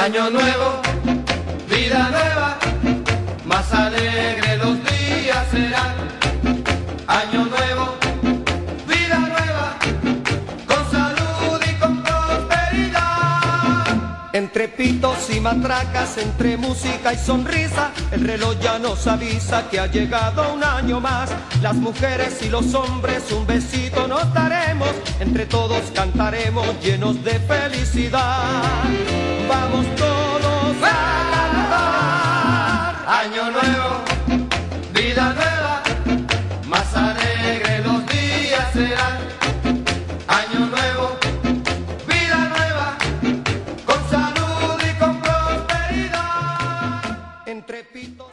Año nuevo, vida nueva, más alegre los días serán. Año nuevo, vida nueva, con salud y con prosperidad. Entre pitos y matracas, entre música y sonrisa, el reloj ya nos avisa que ha llegado un año más. Las mujeres y los hombres un besito nos daremos, entre todos cantaremos llenos de felicidad. Vamos todos a cantar. Año nuevo, vida nueva, más alegre los días serán. Año nuevo, vida nueva, con salud y con prosperidad. Entre pitos.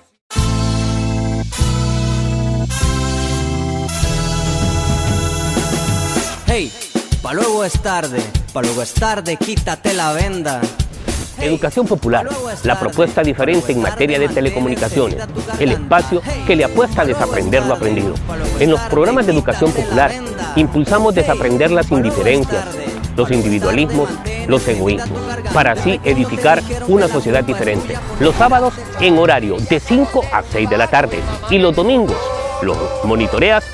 Hey, pa' luego es tarde, quítate la venda. Educación Popular, la propuesta diferente en materia de telecomunicaciones, el espacio que le apuesta a desaprender lo aprendido. En los programas de Educación Popular impulsamos desaprender las indiferencias, los individualismos, los egoísmos, para así edificar una sociedad diferente. Los sábados en horario de 5 a 6 de la tarde y los domingos los monitoreas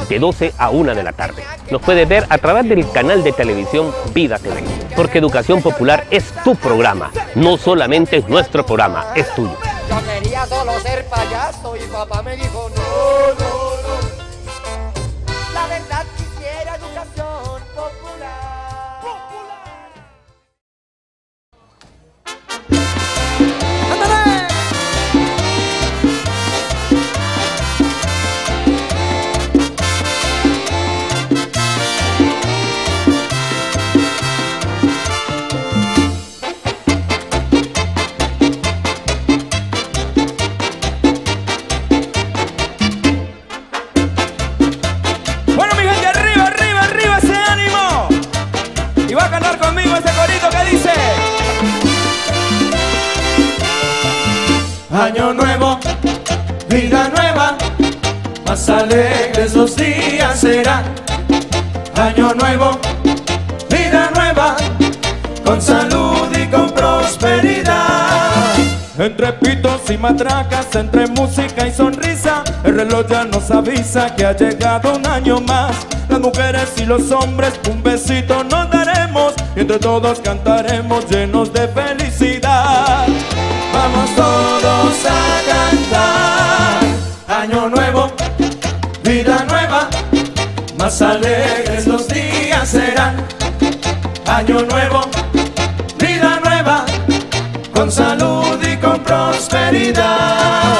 de 12 a 1 de la tarde. Nos puedes ver a través del canal de televisión Vida TV, porque Educación Popular es tu programa, no solamente es nuestro programa, es tuyo. Yo quería solo ser payaso y papá me dijo no. La verdad quisiera educación popular. Año nuevo, vida nueva, más alegres los días serán. Año nuevo, vida nueva, con salud y con prosperidad. Entre pitos y matracas, entre música y sonrisa, el reloj ya nos avisa que ha llegado un año más. Las mujeres y los hombres un besito nos daremos, y entre todos cantaremos llenos de felicidad. Vamos todos a cantar. Año nuevo, vida nueva, más alegres los días serán. Año nuevo, vida nueva, con salud y con prosperidad.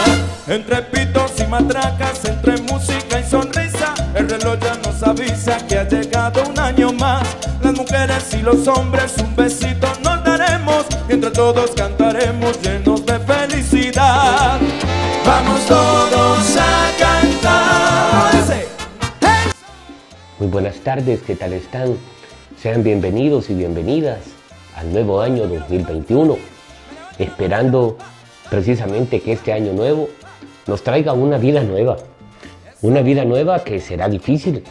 Entre pitos y matracas, entre música y sonrisa, el reloj ya nos avisa que ha llegado un año más. Las mujeres y los hombres un besito nos daremos, y entre todos cantaremos llenos de felicidad. Vamos todos a cantar. Muy buenas tardes, ¿qué tal están? Sean bienvenidos y bienvenidas al nuevo año 2021, esperando precisamente que este año nuevo nos traiga una vida nueva que será difícil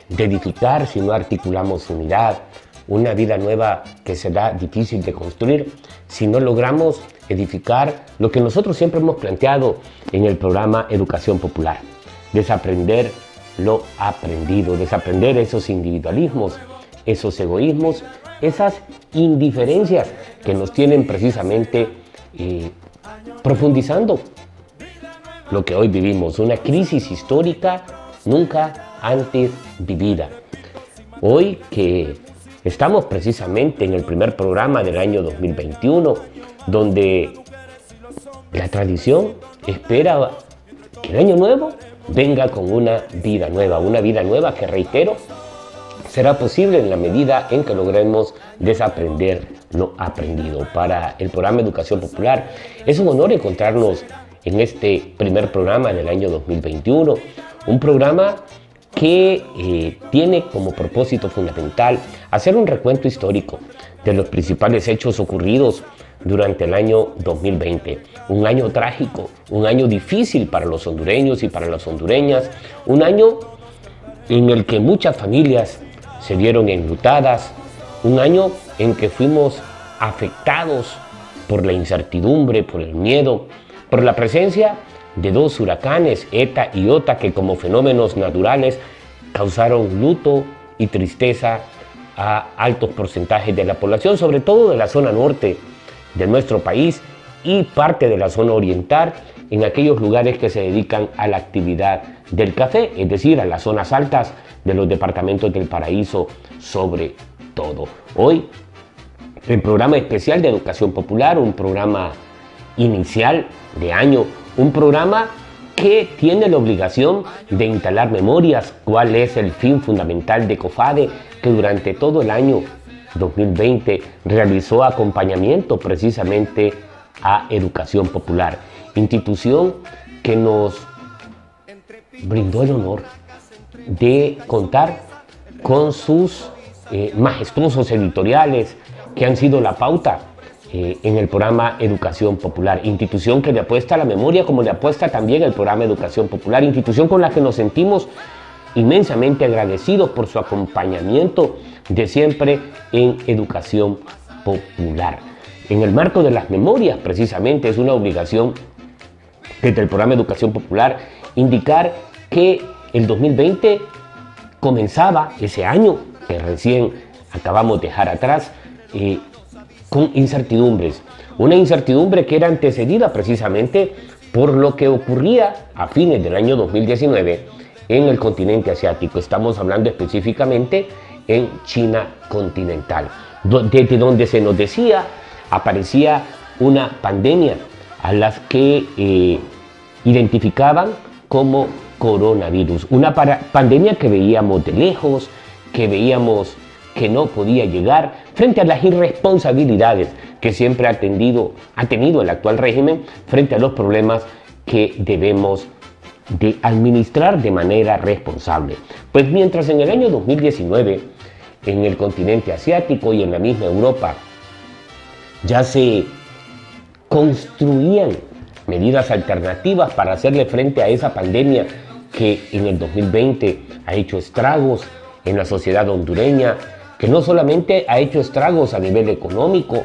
de edificar si no articulamos unidad, una vida nueva que será difícil de construir si no logramos edificar lo que nosotros siempre hemos planteado en el programa Educación Popular: desaprender lo aprendido, desaprender esos individualismos, esos egoísmos, esas indiferencias que nos tienen precisamente profundizando lo que hoy vivimos, una crisis histórica nunca antes vivida. Hoy que estamos precisamente en el primer programa del año 2021, donde la tradición espera que el año nuevo venga con una vida nueva que, reitero, será posible en la medida en que logremos desaprender lo aprendido. Para el programa Educación Popular es un honor encontrarnos en este primer programa del año 2021, un programa que tiene como propósito fundamental hacer un recuento histórico de los principales hechos ocurridos durante el año 2020. Un año trágico, un año difícil para los hondureños y para las hondureñas, un año en el que muchas familias se vieron enlutadas, un año en que fuimos afectados por la incertidumbre, por el miedo, por la presencia de dos huracanes, ETA y OTA, que como fenómenos naturales causaron luto y tristeza a altos porcentajes de la población, sobre todo de la zona norte de nuestro país y parte de la zona oriental, en aquellos lugares que se dedican a la actividad del café, es decir, a las zonas altas de los departamentos del Paraíso sobre todo. Hoy, el programa especial de Educación Popular, un programa inicial de año, un programa que tiene la obligación de instalar memorias, cuál es el fin fundamental de COFADE, que durante todo el año 2020 realizó acompañamiento precisamente a Educación Popular, institución que nos brindó el honor de contar con sus majestuosos editoriales que han sido la pauta en el programa Educación Popular, institución que le apuesta a la memoria como le apuesta también el programa Educación Popular, institución con la que nos sentimos inmensamente agradecidos por su acompañamiento de siempre en Educación Popular. En el marco de las memorias, precisamente, es una obligación desde el programa Educación Popular indicar que el 2020 comenzaba ese año que recién acabamos de dejar atrás con incertidumbres. Una incertidumbre que era antecedida precisamente por lo que ocurría a fines del año 2019 en el continente asiático. Estamos hablando específicamente en China continental, desde donde se nos decía aparecía una pandemia a las que identificaban como coronavirus. Una pandemia que veíamos de lejos, que veíamos que no podía llegar frente a las irresponsabilidades que siempre ha tenido el actual régimen frente a los problemas que debemos de administrar de manera responsable. Pues mientras en el año 2019 en el continente asiático y en la misma Europa ya se construían medidas alternativas para hacerle frente a esa pandemia que en el 2020 ha hecho estragos en la sociedad hondureña, que no solamente ha hecho estragos a nivel económico,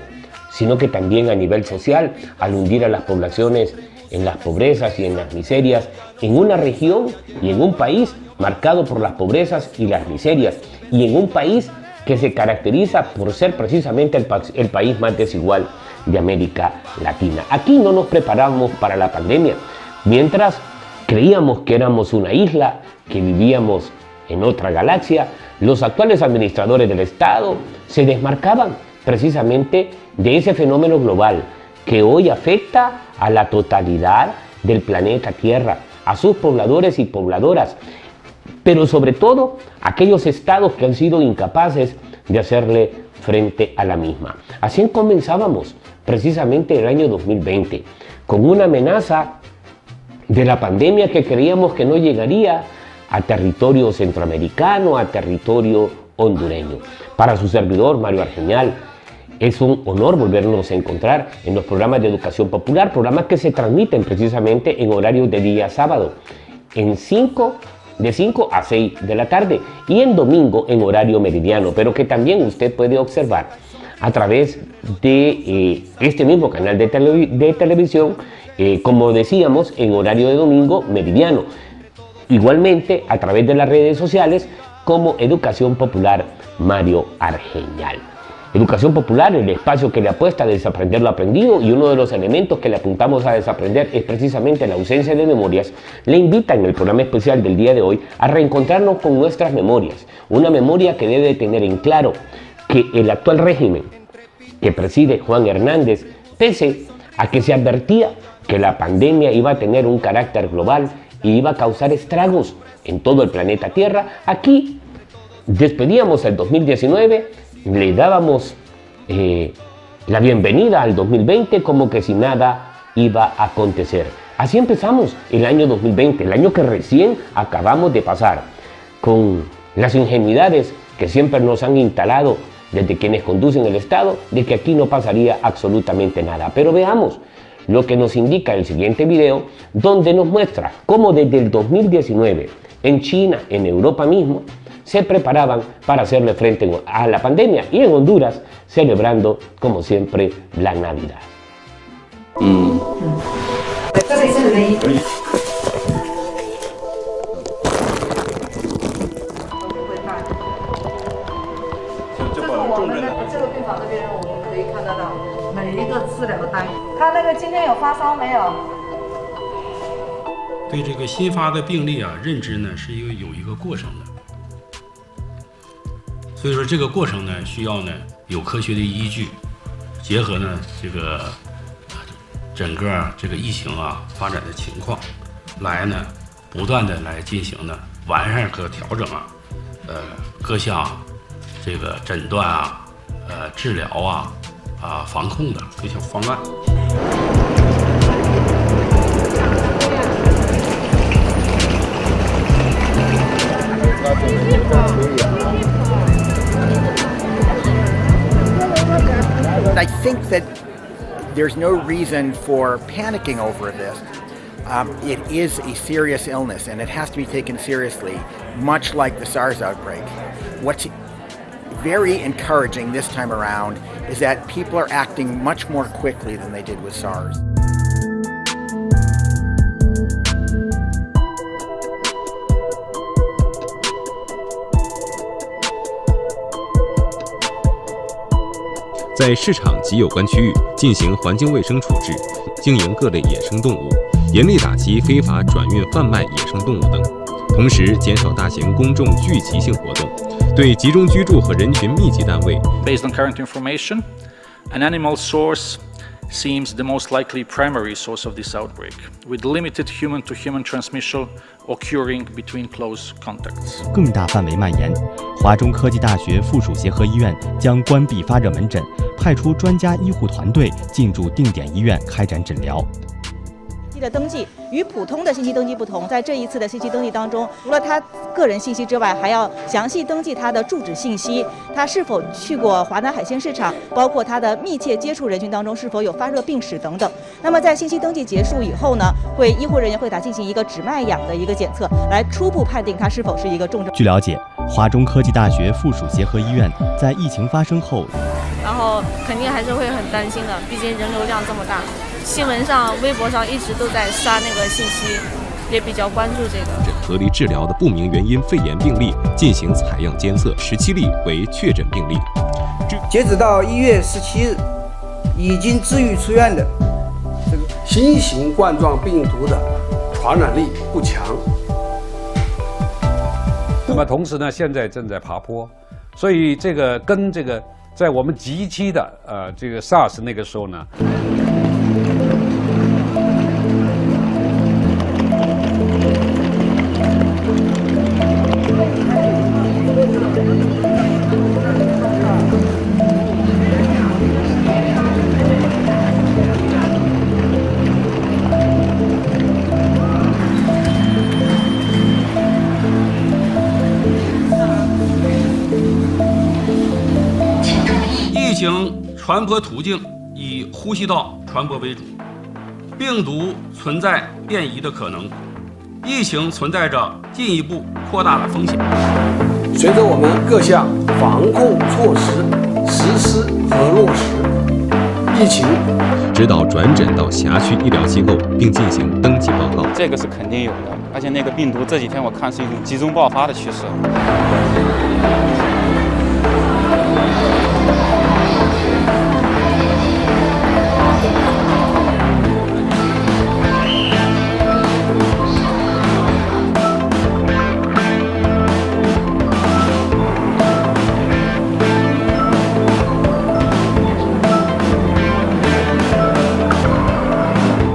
sino que también a nivel social, al hundir a las poblaciones en las pobrezas y en las miserias, en una región y en un país marcado por las pobrezas y las miserias, y en un país que se caracteriza por ser precisamente el país más desigual de América Latina. Aquí no nos preparábamos para la pandemia, mientras creíamos que éramos una isla, que vivíamos en otra galaxia. Los actuales administradores del Estado se desmarcaban precisamente de ese fenómeno global que hoy afecta a la totalidad del planeta Tierra, a sus pobladores y pobladoras, pero sobre todo aquellos estados que han sido incapaces de hacerle frente a la misma. Así comenzábamos precisamente el año 2020, con una amenaza de la pandemia que creíamos que no llegaría a territorio centroamericano, a territorio hondureño. Para su servidor, Mario Argeñal, es un honor volvernos a encontrar en los programas de Educación Popular, programas que se transmiten precisamente en horarios de día sábado, de 5 a 6 de la tarde y en domingo en horario meridiano, pero que también usted puede observar a través de este mismo canal de televisión, como decíamos, en horario de domingo meridiano. Igualmente a través de las redes sociales como Educación Popular Mario Argeñal. Educación Popular, el espacio que le apuesta a desaprender lo aprendido, y uno de los elementos que le apuntamos a desaprender es precisamente la ausencia de memorias. Le invita en el programa especial del día de hoy a reencontrarnos con nuestras memorias, una memoria que debe tener en claro que el actual régimen que preside Juan Hernández, pese a que se advertía que la pandemia iba a tener un carácter global y iba a causar estragos en todo el planeta Tierra, aquí despedíamos el 2019, le dábamos la bienvenida al 2020 como que si nada iba a acontecer. Así empezamos el año 2020, el año que recién acabamos de pasar, con las ingenuidades que siempre nos han instalado desde quienes conducen el Estado, de que aquí no pasaría absolutamente nada. Pero veamos lo que nos indica el siguiente video, donde nos muestra cómo desde el 2019 en China, en Europa mismo, se preparaban para hacerle frente a la pandemia, y en Honduras celebrando como siempre la Navidad. 这里是雷。这是我们的这个病房这边，我们可以看得到每一个治疗单。他那个今天有发烧没有？对这个新发的病例啊，认知呢是有一个过程的。所以说这个过程呢，需要呢有科学的依据，结合呢这个整个这个疫情啊发展的情况，来呢不断的来进行呢完善和调整啊，各项这个诊断啊、治疗啊、防控的各项方案。I think that there's no reason for panicking over this. It is a serious illness and it has to be taken seriously, much like the SARS outbreak. What's very encouraging this time around is that people are acting much more quickly than they did with SARS. "在市场及有关区域进行环境卫生处置，经营各类野生动物，严厉打击非法转运贩卖野生动物等，同时减少大型公众聚集性活动，对集中居住和人群密集单位。Based on current information, an animal source seems the most likely primary source of this outbreak, with limited human-to-human transmission occurring between close contacts. 更大范围蔓延，华中科技大学附属协和医院将关闭发热门诊，派出专家医护团队进驻定点医院开展诊疗。的登记与普通的信息登记不同，在这一次的信息登记当中，除了他个人信息之外，还要详细登记他的住址信息，他是否去过华南海鲜市场，包括他的密切接触人群当中是否有发热病史等等。那么在信息登记结束以后呢，医护人员会给他进行一个指脉氧的一个检测，来初步判定他是否是一个重症。据了解，华中科技大学附属协和医院在疫情发生后，然后肯定还是会很担心的，毕竟人流量这么大。新闻上、微博上一直都在刷那个信息，也比较关注这个。隔离治疗的不明原因肺炎病例进行采样监测，17例为确诊病例。截止到1月17日，已经治愈出院的这个新型冠状病毒的传染力不强。那么同时呢，现在正在爬坡，所以这个跟这个在我们极期的这个 SARS 那个时候呢。疫情传播途径以呼吸道传播为主，病毒存在变异的可能，疫情存在着进一步扩大的风险。随着我们各项防控措施实施和落实，疫情指导转诊到辖区医疗机构，并进行登记报告。这个是肯定有的，而且那个病毒这几天我看是一种集中爆发的趋势。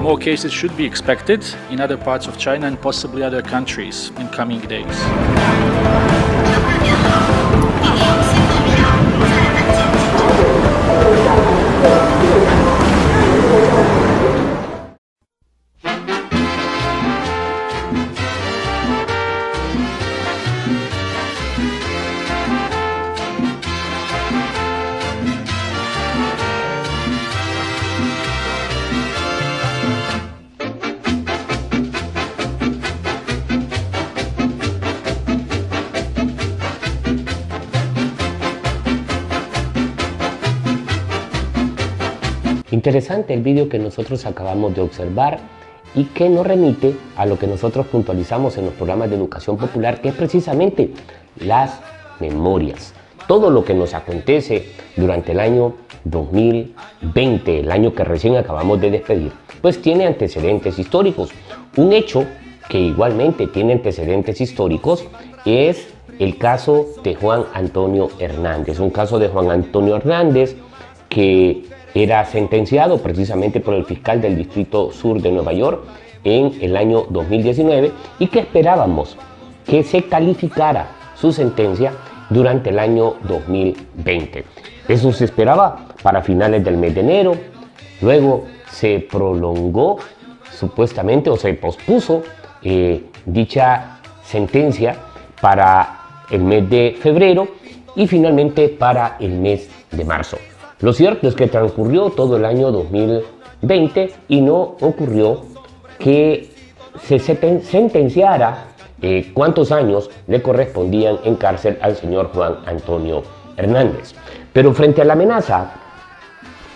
More cases should be expected in other parts of China and possibly other countries in coming days. Interesante el vídeo que nosotros acabamos de observar y que nos remite a lo que nosotros puntualizamos en los programas de educación popular, que es precisamente las memorias. Todo lo que nos acontece durante el año 2020, el año que recién acabamos de despedir, pues tiene antecedentes históricos. Un hecho que igualmente tiene antecedentes históricos es el caso de Juan Antonio Hernández. Un caso de Juan Antonio Hernández que era sentenciado precisamente por el fiscal del Distrito Sur de Nueva York en el año 2019 y que esperábamos que se calificara su sentencia durante el año 2020. Eso se esperaba para finales del mes de enero, luego se prolongó supuestamente o se pospuso dicha sentencia para el mes de febrero y finalmente para el mes de marzo. Lo cierto es que transcurrió todo el año 2020 y no ocurrió que se sentenciara cuántos años le correspondían en cárcel al señor Juan Antonio Hernández. Pero frente a la amenaza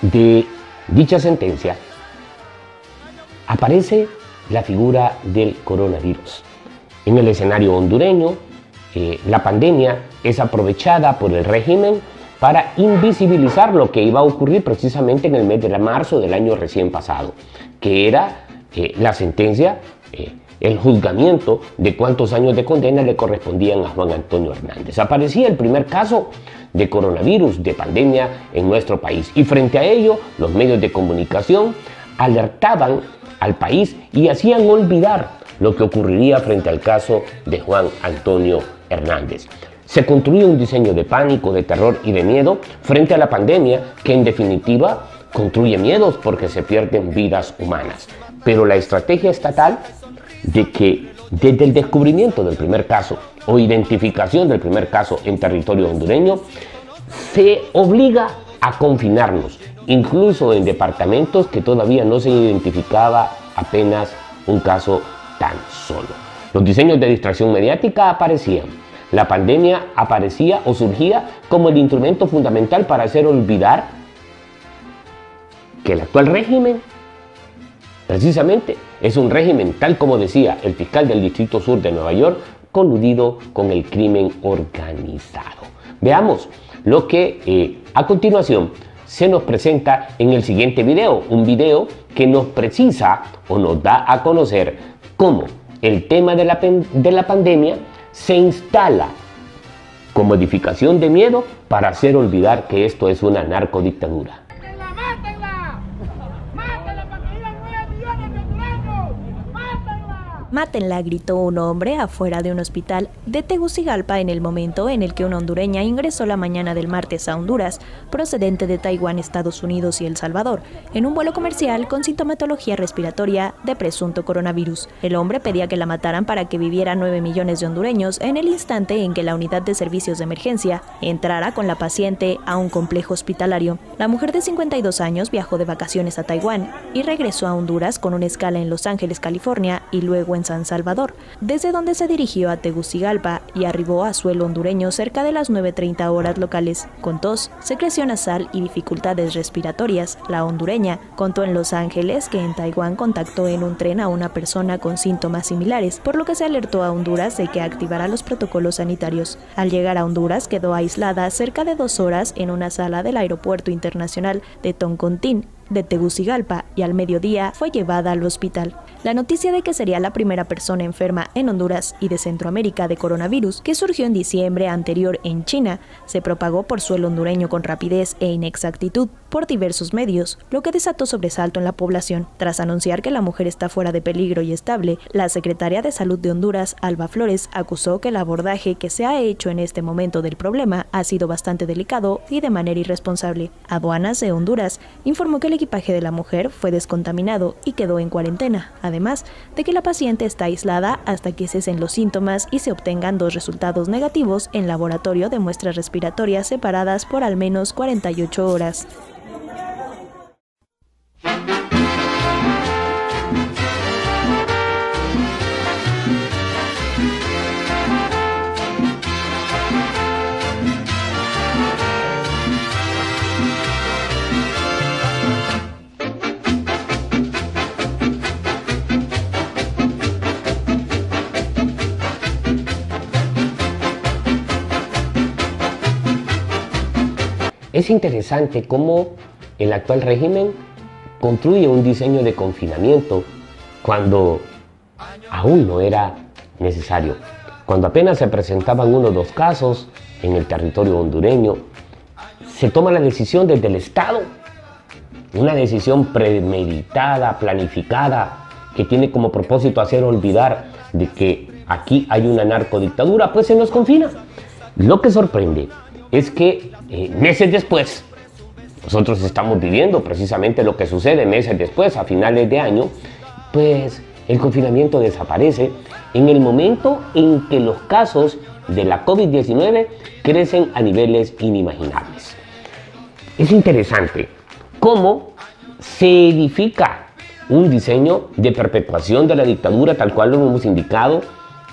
de dicha sentencia, aparece la figura del coronavirus. En el escenario hondureño, la pandemia es aprovechada por el régimen para invisibilizar lo que iba a ocurrir precisamente en el mes de marzo del año recién pasado, que era la sentencia, el juzgamiento de cuántos años de condena le correspondían a Juan Antonio Hernández. Aparecía el primer caso de coronavirus, de pandemia en nuestro país, y frente a ello los medios de comunicación alertaban al país y hacían olvidar lo que ocurriría frente al caso de Juan Antonio Hernández. Se construye un diseño de pánico, de terror y de miedo frente a la pandemia que en definitiva construye miedos porque se pierden vidas humanas. Pero la estrategia estatal de que desde el descubrimiento del primer caso o identificación del primer caso en territorio hondureño se obliga a confinarnos, incluso en departamentos que todavía no se identificaba apenas un caso tan solo. Los diseños de distracción mediática aparecían. La pandemia aparecía o surgía como el instrumento fundamental para hacer olvidar que el actual régimen precisamente es un régimen, tal como decía el fiscal del Distrito Sur de Nueva York, coludido con el crimen organizado. Veamos lo que a continuación se nos presenta en el siguiente video, un video que nos precisa o nos da a conocer cómo el tema de la pandemia se instala como edificación de miedo para hacer olvidar que esto es una narcodictadura. Mátenla, gritó un hombre afuera de un hospital de Tegucigalpa en el momento en el que una hondureña ingresó la mañana del martes a Honduras, procedente de Taiwán, Estados Unidos y El Salvador, en un vuelo comercial con sintomatología respiratoria de presunto coronavirus. El hombre pedía que la mataran para que vivieran 9 millones de hondureños en el instante en que la unidad de servicios de emergencia entrara con la paciente a un complejo hospitalario. La mujer de 52 años viajó de vacaciones a Taiwán y regresó a Honduras con una escala en Los Ángeles, California y luego en San Salvador, desde donde se dirigió a Tegucigalpa y arribó a suelo hondureño cerca de las 9:30 horas locales. Con tos, secreción nasal y dificultades respiratorias, la hondureña contó en Los Ángeles que en Taiwán contactó en un tren a una persona con síntomas similares, por lo que se alertó a Honduras de que activara los protocolos sanitarios. Al llegar a Honduras quedó aislada cerca de 2 horas en una sala del Aeropuerto Internacional de Toncontín, de Tegucigalpa, y al mediodía fue llevada al hospital. La noticia de que sería la primera persona enferma en Honduras y de Centroamérica de coronavirus, que surgió en diciembre anterior en China, se propagó por suelo hondureño con rapidez e inexactitud por diversos medios, lo que desató sobresalto en la población. Tras anunciar que la mujer está fuera de peligro y estable, la secretaria de Salud de Honduras, Alba Flores, acusó que el abordaje que se ha hecho en este momento del problema ha sido bastante delicado y de manera irresponsable. Aduanas de Honduras informó que el equipaje de la mujer fue descontaminado y quedó en cuarentena, además de que la paciente está aislada hasta que cesen los síntomas y se obtengan 2 resultados negativos en laboratorio de muestras respiratorias separadas por al menos 48 horas. Es interesante cómo el actual régimen construye un diseño de confinamiento cuando aún no era necesario. Cuando apenas se presentaban 1 o 2 casos en el territorio hondureño, se toma la decisión desde el Estado, una decisión premeditada, planificada, que tiene como propósito hacer olvidar de que aquí hay una narcodictadura, pues se nos confina. Lo que sorprende es que meses después, nosotros estamos viviendo precisamente lo que sucede meses después, a finales de año, pues el confinamiento desaparece en el momento en que los casos de la COVID-19 crecen a niveles inimaginables. Es interesante cómo se edifica un diseño de perpetuación de la dictadura tal cual lo hemos indicado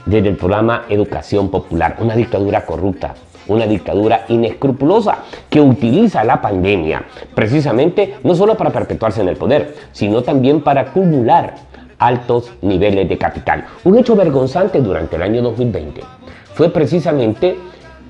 desde el programa Educación Popular, una dictadura corrupta, una dictadura inescrupulosa que utiliza la pandemia precisamente no solo para perpetuarse en el poder, sino también para acumular altos niveles de capital. Un hecho vergonzante durante el año 2020 fue precisamente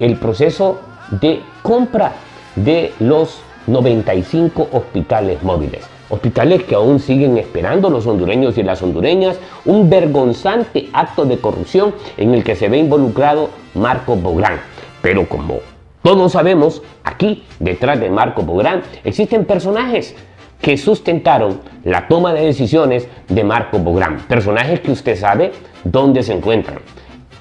el proceso de compra de los 95 hospitales móviles. Hospitales que aún siguen esperando los hondureños y las hondureñas, un vergonzante acto de corrupción en el que se ve involucrado Marco Bográn. Pero como todos sabemos, aquí detrás de Marco Bográn existen personajes que sustentaron la toma de decisiones de Marco Bográn. Personajes que usted sabe dónde se encuentran.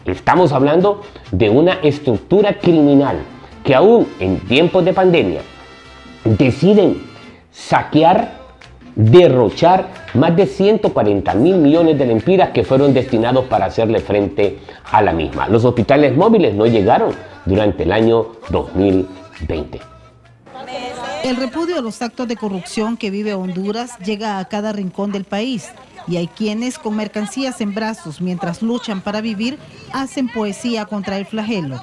Estamos hablando de una estructura criminal que aún en tiempos de pandemia deciden saquear, derrochar más de 140.000 millones de lempiras que fueron destinados para hacerle frente a la misma. Los hospitales móviles no llegaron durante el año 2020. El repudio a los actos de corrupción que vive Honduras llega a cada rincón del país y hay quienes con mercancías en brazos mientras luchan para vivir hacen poesía contra el flagelo.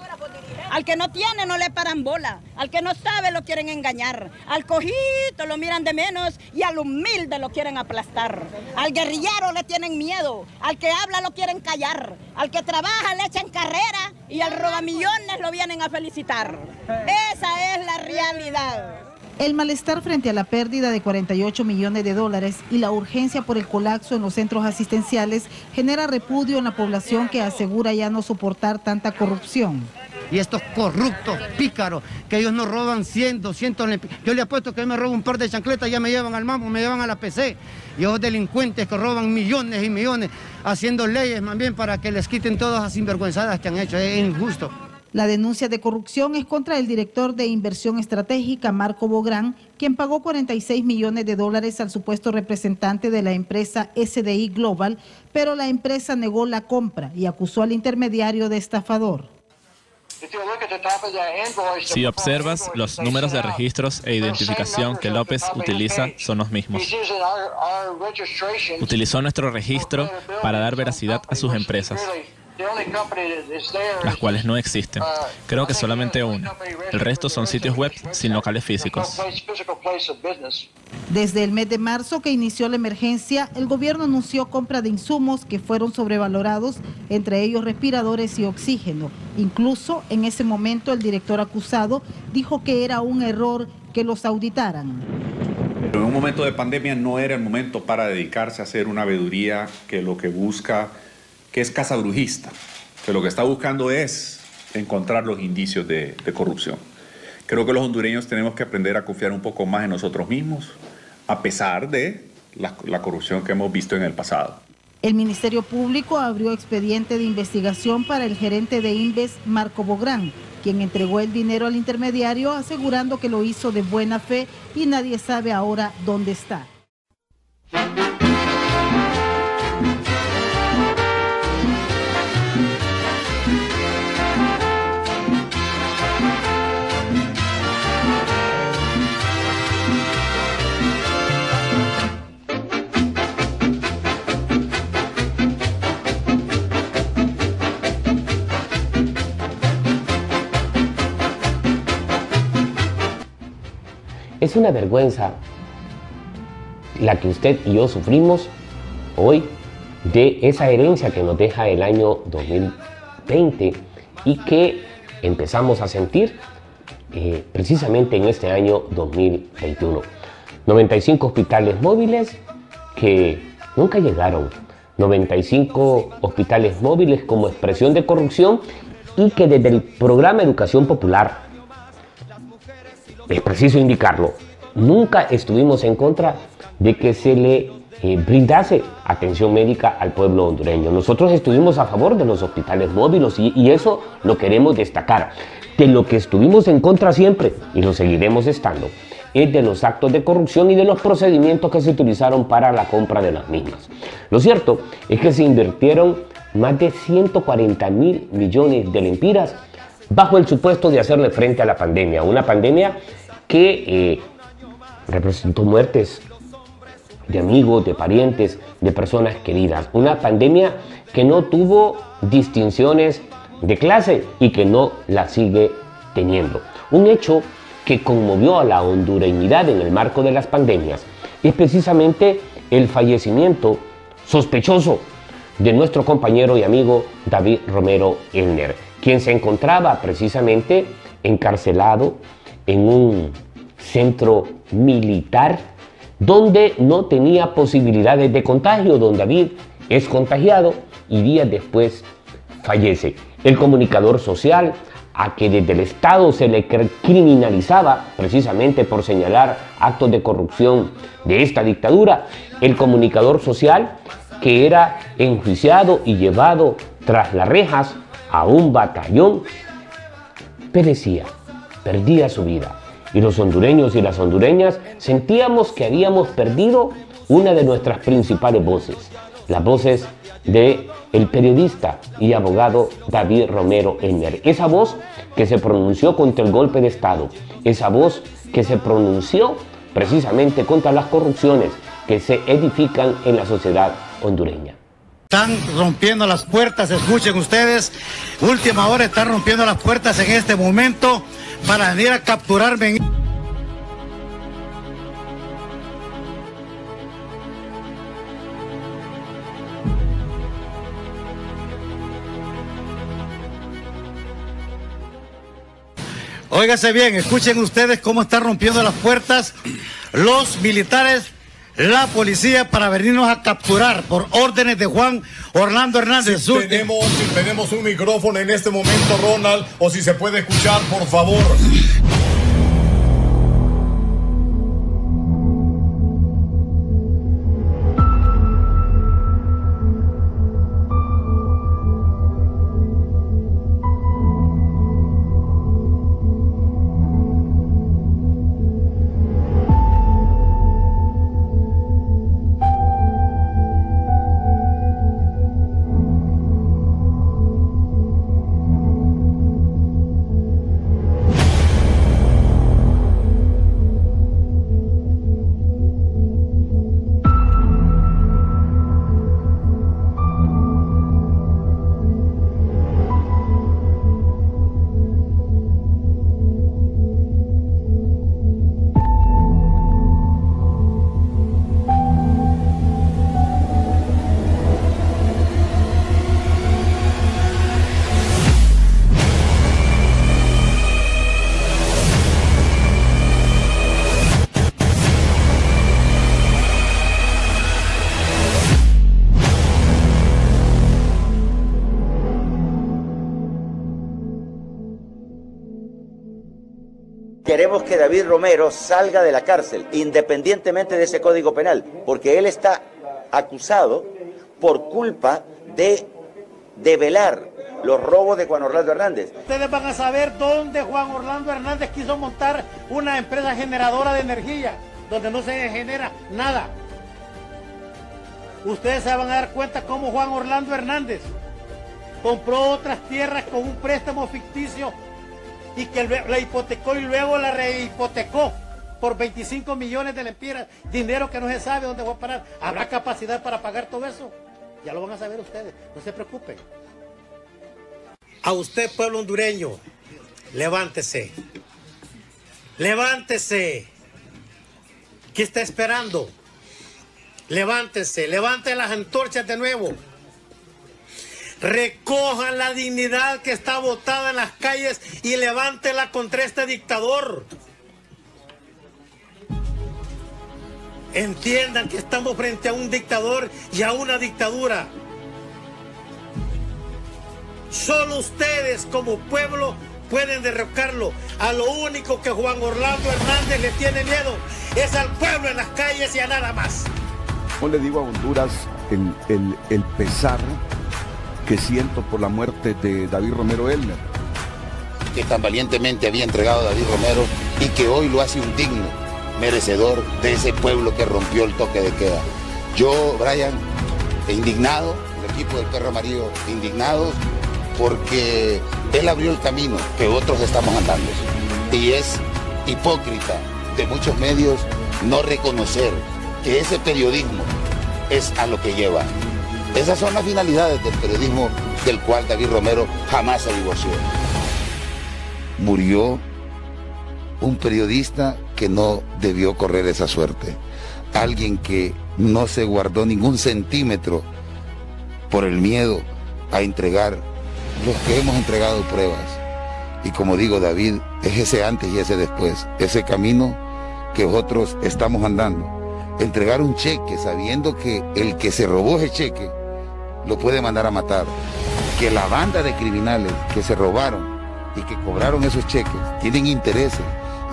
Al que no tiene no le paran bola, al que no sabe lo quieren engañar, al cojito lo miran de menos y al humilde lo quieren aplastar. Al guerrillero le tienen miedo, al que habla lo quieren callar, al que trabaja le echan carrera y al robamillones lo vienen a felicitar. Esa es la realidad. El malestar frente a la pérdida de 48 millones de dólares y la urgencia por el colapso en los centros asistenciales genera repudio en la población que asegura ya no soportar tanta corrupción. Y estos corruptos, pícaros, que ellos nos roban 100, 200... Yo le apuesto que me robo un par de chancletas y ya me llevan al mambo, me llevan a la PC. Y esos delincuentes que roban millones y millones, haciendo leyes más bien para que les quiten todas las sinvergüenzadas que han hecho. Es injusto. La denuncia de corrupción es contra el director de inversión estratégica, Marco Bográn, quien pagó 46 millones de dólares al supuesto representante de la empresa SDI Global, pero la empresa negó la compra y acusó al intermediario de estafador. Si observas, los números de registros e identificación que López utiliza son los mismos. Utilizó nuestro registro para dar veracidad a sus empresas, las cuales no existen. Creo que solamente una. El resto son sitios web sin locales físicos. Desde el mes de marzo que inició la emergencia, el gobierno anunció compra de insumos que fueron sobrevalorados, entre ellos respiradores y oxígeno. Incluso en ese momento el director acusado dijo que era un error que los auditaran. En un momento de pandemia no era el momento para dedicarse a hacer una veeduría que lo que busca, que es cazabrujista, que lo que está buscando es encontrar los indicios de corrupción. Creo que los hondureños tenemos que aprender a confiar un poco más en nosotros mismos, a pesar de la corrupción que hemos visto en el pasado. El Ministerio Público abrió expediente de investigación para el gerente de Inves, Marco Bográn, quien entregó el dinero al intermediario asegurando que lo hizo de buena fe y nadie sabe ahora dónde está. Es una vergüenza la que usted y yo sufrimos hoy de esa herencia que nos deja el año 2020 y que empezamos a sentir precisamente en este año 2021. 95 hospitales móviles que nunca llegaron, 95 hospitales móviles como expresión de corrupción y que desde el programa Educación Popular, es preciso indicarlo, nunca estuvimos en contra de que se le brindase atención médica al pueblo hondureño. Nosotros estuvimos a favor de los hospitales móviles y eso lo queremos destacar. De lo que estuvimos en contra siempre, y lo seguiremos estando, es de los actos de corrupción y de los procedimientos que se utilizaron para la compra de las mismas. Lo cierto es que se invirtieron más de 140.000 millones de lempiras bajo el supuesto de hacerle frente a la pandemia, una pandemia que representó muertes de amigos, de parientes, de personas queridas, una pandemia que no tuvo distinciones de clase y que no la sigue teniendo. Un hecho que conmovió a la hondureñidad en el marco de las pandemias es precisamente el fallecimiento sospechoso de nuestro compañero y amigo David Romero Elner, quien se encontraba precisamente encarcelado en un centro militar donde no tenía posibilidades de contagio. Don David es contagiado y días después fallece. El comunicador social, a que desde el Estado se le criminalizaba precisamente por señalar actos de corrupción de esta dictadura, el comunicador social que era enjuiciado y llevado tras las rejas a un batallón, perecía, perdía su vida. Y los hondureños y las hondureñas sentíamos que habíamos perdido una de nuestras principales voces, las voces del periodista y abogado David Romero Elner. Esa voz que se pronunció contra el golpe de Estado, esa voz que se pronunció precisamente contra las corrupciones que se edifican en la sociedad hondureña. Están rompiendo las puertas, escuchen ustedes, última hora están rompiendo las puertas en este momento para venir a capturarme. Óigase bien, escuchen ustedes cómo están rompiendo las puertas los militares, la policía, para venirnos a capturar por órdenes de Juan Orlando Hernández. Si tenemos un micrófono en este momento, Ronald, o si se puede escuchar, por favor. Queremos que David Romero salga de la cárcel, independientemente de ese código penal, porque él está acusado por culpa de develar los robos de Juan Orlando Hernández. Ustedes van a saber dónde Juan Orlando Hernández quiso montar una empresa generadora de energía, donde no se genera nada. Ustedes se van a dar cuenta cómo Juan Orlando Hernández compró otras tierras con un préstamo ficticio y que la hipotecó y luego la rehipotecó por 25 millones de lempiras, dinero que no se sabe dónde va a parar. ¿Habrá capacidad para pagar todo eso? Ya lo van a saber ustedes, no se preocupen. A usted, pueblo hondureño, levántese. Levántese. ¿Qué está esperando? Levántese, levante las antorchas de nuevo. recojan la dignidad que está botada en las calles y levántela contra este dictador. Entiendan que estamos frente a un dictador y a una dictadura. Solo ustedes como pueblo pueden derrocarlo. A lo único que Juan Orlando Hernández le tiene miedo es al pueblo en las calles y a nada más. No le digo a Honduras el pesar que siento por la muerte de David Romero Elmer. Que tan valientemente había entregado a David Romero y que hoy lo hace un digno merecedor de ese pueblo que rompió el toque de queda. Yo, Brian, indignado, el equipo del Perro Amarillo, indignados, porque él abrió el camino que otros estamos andando. Y es hipócrita de muchos medios no reconocer que ese periodismo es a lo que lleva. Esas son las finalidades del periodismo del cual David Romero jamás se divorció. Murió un periodista que no debió correr esa suerte. Alguien que no se guardó ningún centímetro por el miedo a entregar los que hemos entregado pruebas. Y como digo, David, es ese antes y ese después, ese camino que otros estamos andando. Entregar un cheque sabiendo que el que se robó ese cheque lo puede mandar a matar. Que la banda de criminales que se robaron y que cobraron esos cheques tienen intereses.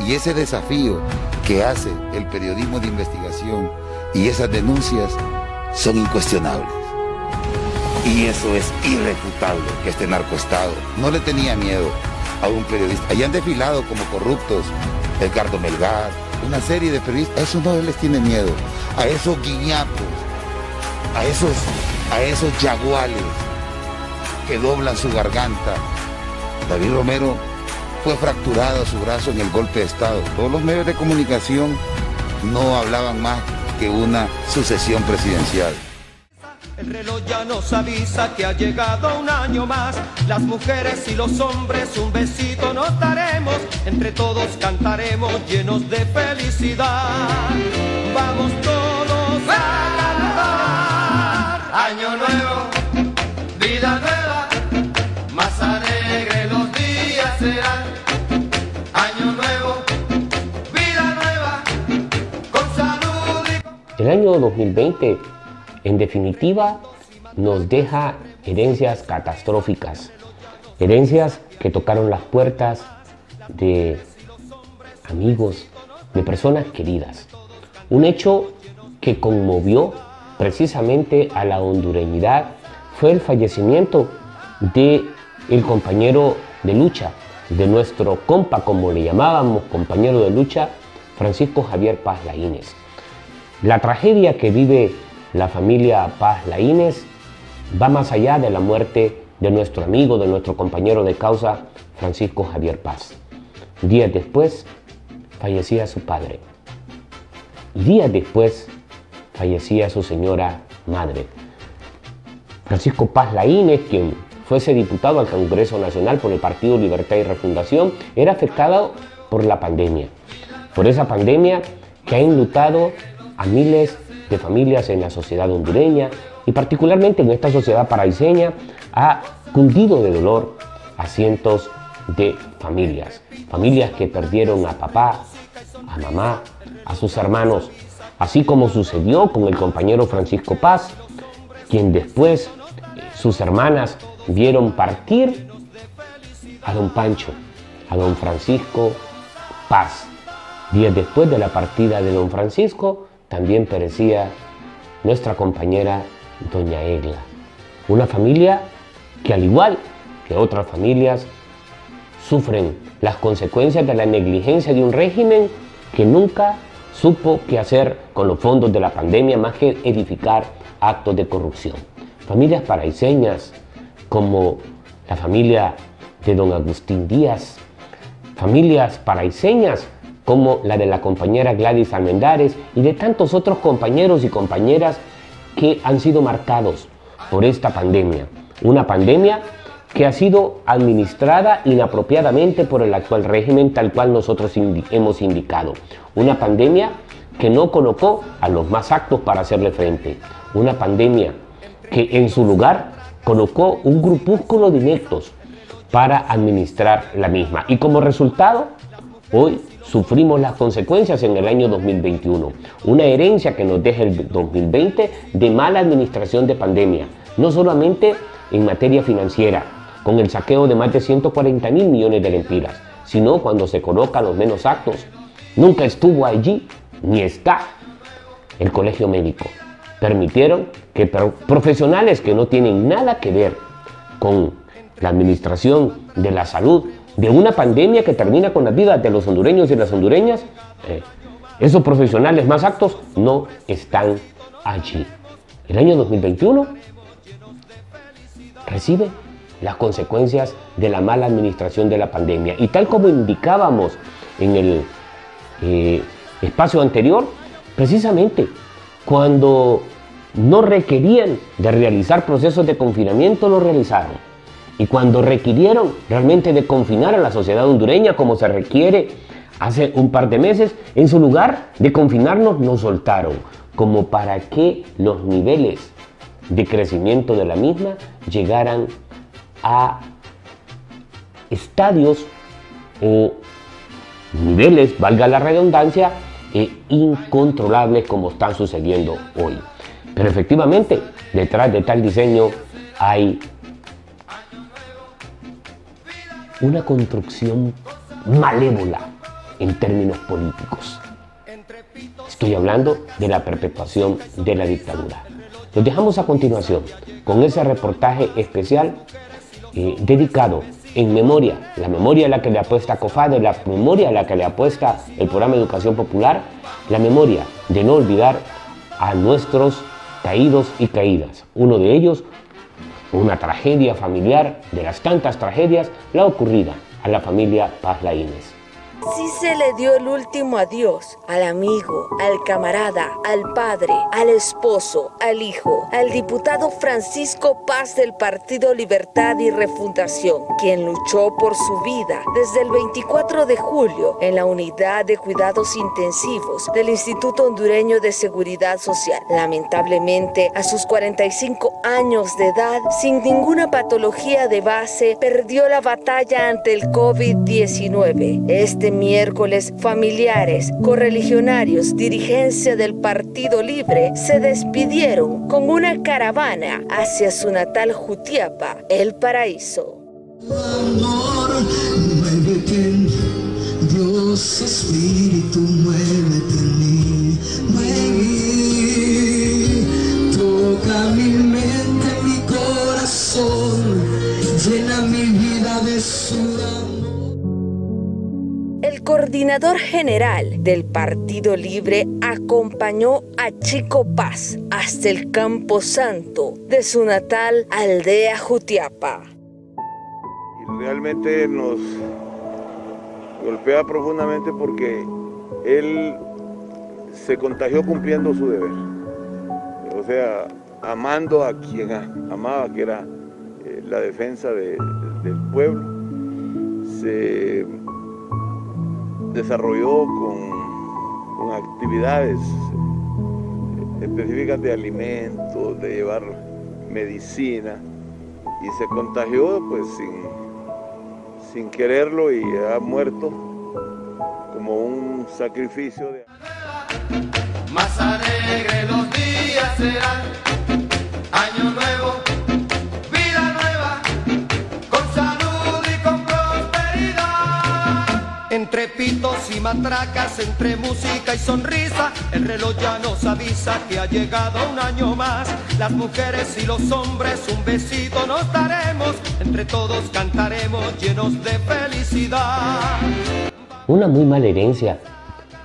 Y ese desafío que hace el periodismo de investigación y esas denuncias son incuestionables. Y eso es irrefutable, que este narcoestado no le tenía miedo a un periodista. Allí han desfilado como corruptos Edgardo Melgar, una serie de periodistas. A eso no les tiene miedo. A esos guiñapos, a esos yaguales que doblan su garganta. David Romero fue fracturado su brazo en el golpe de Estado. Todos los medios de comunicación no hablaban más que una sucesión presidencial. El reloj ya nos avisa que ha llegado un año más. Las mujeres y los hombres un besito nos daremos. Entre todos cantaremos llenos de felicidad. Vamos todos a cantar. Año nuevo, vida nueva, más alegre los días serán. Año nuevo, vida nueva, con salud y... El año 2020, en definitiva, nos deja herencias catastróficas, herencias que tocaron las puertas de amigos, de personas queridas. Un hecho que conmovió precisamente a la hondureñidad fue el fallecimiento del compañero de lucha, de nuestro compa, como le llamábamos, compañero de lucha, Francisco Javier Paz Laínez. La tragedia que vive la familia Paz Laínez va más allá de la muerte de nuestro amigo, de nuestro compañero de causa, Francisco Javier Paz. Días después fallecía su padre. Y días después fallecía su señora madre. Francisco Paz Laínez, quien fuese diputado al Congreso Nacional por el Partido Libertad y Refundación, era afectado por la pandemia. Por esa pandemia que ha enlutado a miles de familias en la sociedad hondureña y particularmente en esta sociedad paraiseña ha cundido de dolor a cientos de familias. Familias que perdieron a papá, a mamá, a sus hermanos, así como sucedió con el compañero Francisco Paz, quien después sus hermanas vieron partir a don Pancho, a don Francisco Paz. Días después de la partida de don Francisco, también perecía nuestra compañera doña Egla. Una familia que, al igual que otras familias, sufren las consecuencias de la negligencia de un régimen que nunca supo qué hacer con los fondos de la pandemia más que edificar actos de corrupción. Familias paraiseñas como la familia de don Agustín Díaz, familias paraiseñas como la de la compañera Gladys Almendares y de tantos otros compañeros y compañeras que han sido marcados por esta pandemia. Una pandemia que ha sido administrada inapropiadamente por el actual régimen, tal cual nosotros hemos indicado. Una pandemia que no colocó a los más aptos para hacerle frente. Una pandemia que en su lugar colocó un grupúsculo de ineptos para administrar la misma. Y como resultado, hoy sufrimos las consecuencias en el año 2021. Una herencia que nos deja el 2020 de mala administración de pandemia, no solamente en materia financiera, con el saqueo de más de 140.000 millones de lempiras, sino cuando se colocan los menos actos. Nunca estuvo allí, ni está, el colegio médico. Permitieron que profesionales que no tienen nada que ver con la administración de la salud, de una pandemia que termina con las vidas de los hondureños y las hondureñas, esos profesionales más aptos no están allí. El año 2021 recibe las consecuencias de la mala administración de la pandemia. Y tal como indicábamos en el espacio anterior, precisamente cuando no requerían de realizar procesos de confinamiento, lo realizaron. Y cuando requirieron realmente de confinar a la sociedad hondureña como se requiere hace un par de meses, en su lugar de confinarnos nos soltaron, como para que los niveles de crecimiento de la misma llegaran a estadios o niveles, valga la redundancia, incontrolables como están sucediendo hoy. Pero efectivamente, detrás de tal diseño hay una construcción malévola en términos políticos. Estoy hablando de la perpetuación de la dictadura. Los dejamos a continuación con ese reportaje especial dedicado en memoria, la memoria a la que le apuesta COFADE, la memoria a la que le apuesta el programa de Educación Popular, la memoria de no olvidar a nuestros caídos y caídas. Uno de ellos, una tragedia familiar, de las tantas tragedias, la ocurrida a la familia Paz Laínez. Sí se le dio el último adiós al amigo, al camarada, al padre, al esposo, al hijo, al diputado Francisco Paz del Partido Libertad y Refundación, quien luchó por su vida desde el 24 de julio en la unidad de cuidados intensivos del Instituto Hondureño de Seguridad Social. Lamentablemente, a sus 45 años de edad, sin ninguna patología de base, perdió la batalla ante el COVID-19. Este miércoles, familiares, correligionarios, dirigencia del Partido Libre se despidieron con una caravana hacia su natal Jutiapa, El Paraíso. Amor, muévete, Dios Espíritu, muévete en mí, toca mi mente, mi corazón, llena mi vida de su amor. El coordinador general del Partido Libre acompañó a Chico Paz hasta el Camposanto de su natal aldea Jutiapa. Realmente nos golpea profundamente porque él se contagió cumpliendo su deber, o sea, amando a quien amaba, que era la defensa del pueblo. Se desarrolló con actividades específicas de alimentos, de llevar medicina, y se contagió pues sin quererlo y ha muerto como un sacrificio de... Más alegre los días serán, año nuevo, vida nueva, con salud y con prosperidad. Entre pitos y matracas, entre música y sonrisa, el reloj ya nos avisa que ha llegado un año más. Las mujeres y los hombres un besito nos daremos, entre todos cantaremos llenos de felicidad. Una muy mala herencia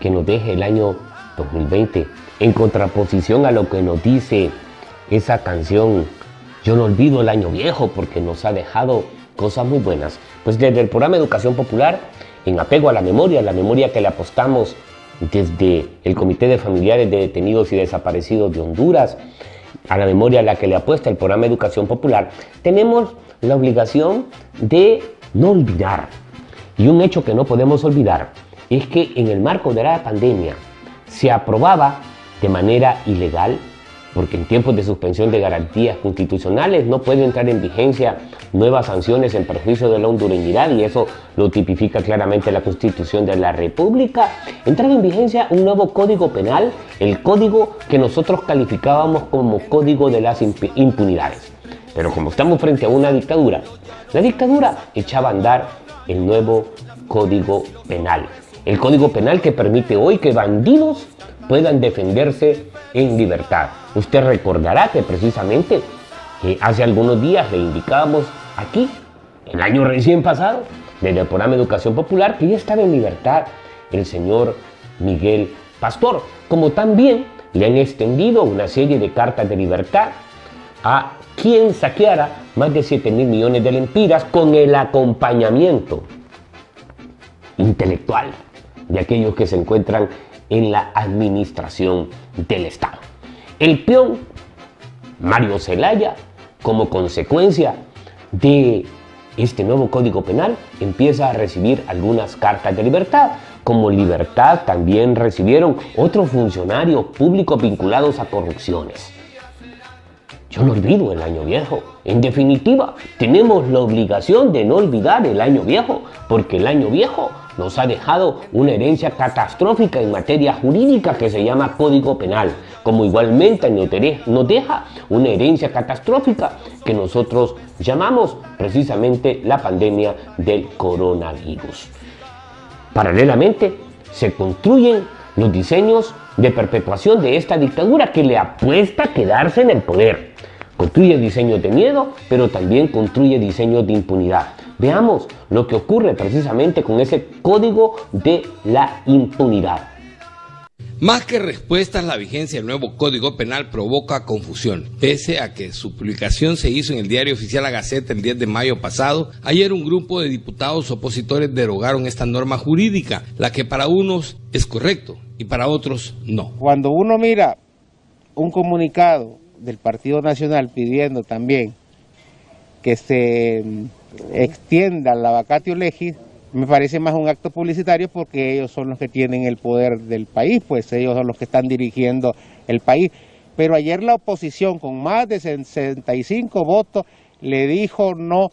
que nos deja el año 2020, en contraposición a lo que nos dice esa canción Yo no olvido el año viejo, porque nos ha dejado cosas muy buenas. Pues desde el programa Educación Popular, en apego a la memoria que le apostamos desde el Comité de Familiares de Detenidos y Desaparecidos de Honduras, a la memoria a la que le apuesta el programa Educación Popular, tenemos la obligación de no olvidar. Y un hecho que no podemos olvidar es que en el marco de la pandemia se aprobaba de manera ilegal porque en tiempos de suspensión de garantías constitucionales no puede entrar en vigencia nuevas sanciones en perjuicio de la hondureñidad, y eso lo tipifica claramente la Constitución de la República. Entraba en vigencia un nuevo Código Penal, el código que nosotros calificábamos como Código de las Impunidades. Pero como estamos frente a una dictadura, la dictadura echaba a andar el nuevo Código Penal. El Código Penal que permite hoy que bandidos puedan defenderse en libertad. Usted recordará que precisamente hace algunos días le indicábamos aquí, el año recién pasado, desde el programa Educación Popular, que ya estaba en libertad el señor Miguel Pastor, como también le han extendido una serie de cartas de libertad a quien saqueara más de 7.000 millones de lempiras con el acompañamiento intelectual de aquellos que se encuentran en la administración del Estado. El peón Mario Zelaya, como consecuencia de este nuevo Código Penal, empieza a recibir algunas cartas de libertad. Como libertad también recibieron otros funcionarios públicos vinculados a corrupciones. Yo no olvido el año viejo. En definitiva, tenemos la obligación de no olvidar el año viejo, porque el año viejo nos ha dejado una herencia catastrófica en materia jurídica que se llama Código Penal, como igualmente nos deja una herencia catastrófica que nosotros llamamos precisamente la pandemia del coronavirus. Paralelamente, se construyen los diseños de perpetuación de esta dictadura que le apuesta a quedarse en el poder. Construye diseños de miedo, pero también construye diseños de impunidad. Veamos lo que ocurre precisamente con ese Código de la Impunidad. Más que respuestas, la vigencia del nuevo Código Penal provoca confusión. Pese a que su publicación se hizo en el diario oficial La Gaceta el 10 de mayo pasado, ayer un grupo de diputados opositores derogaron esta norma jurídica, la que para unos es correcto y para otros no. Cuando uno mira un comunicado del Partido Nacional pidiendo también que se extienda la vacatio legis, me parece más un acto publicitario porque ellos son los que tienen el poder del país, pues ellos son los que están dirigiendo el país. Pero ayer la oposición con más de 65 votos le dijo no